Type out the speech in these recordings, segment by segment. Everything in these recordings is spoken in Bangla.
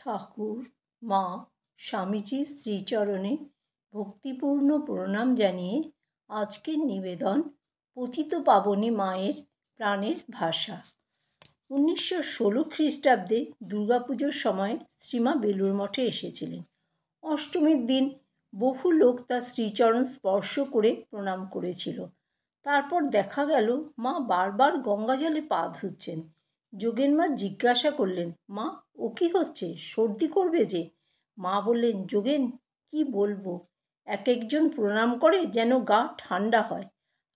ঠাকুর মা স্বামীজির শ্রীচরণে ভক্তিপূর্ণ প্রণাম জানিয়ে আজকের নিবেদন পতিতপাবনী মায়ের প্রাণের ভাষা। 1916 খ্রিস্টাব্দে দুর্গাপুজোর সময় শ্রীমা বেলুড় মঠে এসেছিলেন। অষ্টমীর দিন বহু লোক তার শ্রীচরণ স্পর্শ করে প্রণাম করেছিল। তারপর দেখা গেল মা বারবার গঙ্গাজলে পা ধুচ্ছেন। যোগেন মা জিজ্ঞাসা করলেন, মা ও কি হচ্ছে, সর্দি করবে যে? মা বললেন, যোগেন কি বলবো, এক একজন প্রণাম করে যেন গা ঠান্ডা হয়,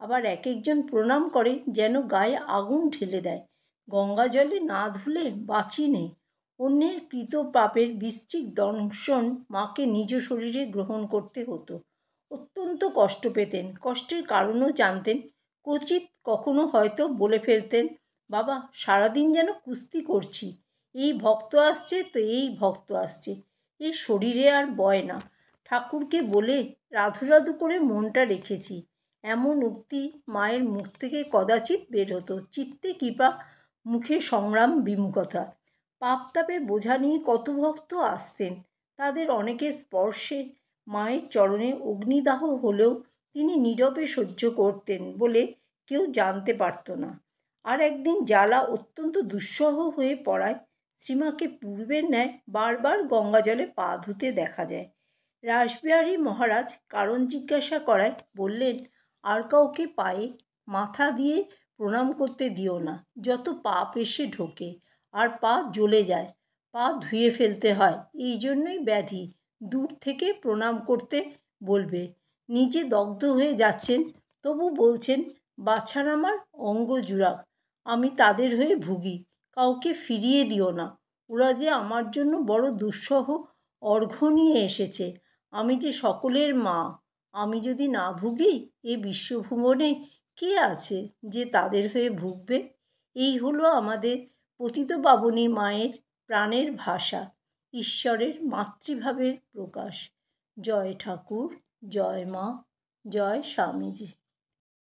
আবার এক একজন প্রণাম করে যেন গায়ে আগুন ঢেলে দেয়। গঙ্গা জলে না ধুলে বাঁচি নেই। অন্যের কৃত পাপের বৃশ্চিক দংশন মাকে নিজ শরীরে গ্রহণ করতে হতো। অত্যন্ত কষ্ট পেতেন, কষ্টের কারণও জানতেন। ক্বচিৎ কখনো হয়তো বলে ফেলতেন, বাবা সারাদিন যেন কুস্তি করছি, এই ভক্ত আসছে তো এই ভক্ত আসছে, এই শরীরে আর বয় না। ঠাকুরকে বলে রাধু রাধু করে মনটা রেখেছি। এমন উক্তি মায়ের মুখ থেকে কদাচিৎ বের হতো। চিত্তে কৃপা, মুখে সংগ্রাম, বিমুখতা। পাপ তাপের বোঝা নিয়ে কত ভক্ত আসতেন। তাদের অনেকের স্পর্শে মায়ের চরণে অগ্নিদাহ হলেও তিনি নীরবে সহ্য করতেন বলে কেউ জানতে পারত না। আর একদিন জ্বালা অত্যন্ত দুঃসহ হয়ে পড়ায় শ্রীমাকে পূর্বের ন্যায় বারবার গঙ্গা জলে পা ধুতে দেখা যায়। রাসবিহারী মহারাজ কারণ জিজ্ঞাসা করায় বললেন, আর কাউকে পায়ে মাথা দিয়ে প্রণাম করতে দিও না, যত পাপ এসে ঢোকে আর পা জ্বলে যায়, পা ধুয়ে ফেলতে হয়, এই জন্যই ব্যাধি। দূর থেকে প্রণাম করতে বলবে। নিজে দগ্ধ হয়ে যাচ্ছেন, তবু বলছেন, বাছার আমার অঙ্গ জুড়াক, আমি তাদের হয়ে ভুগি, কাউকে ফিরিয়ে দিও না। ওরা যে আমার জন্য বড় দুঃসহ অর্ঘ্য নিয়ে এসেছে। আমি যে সকলের মা, আমি যদি না ভুগি এ বিশ্বভুবনে কে আছে যে তাদের হয়ে ভুগবে? এই হলো আমাদের পতিতপাবনী মায়ের প্রাণের ভাষা, ঈশ্বরের মাতৃভাবের প্রকাশ। জয় ঠাকুর, জয় মা, জয় স্বামীজি।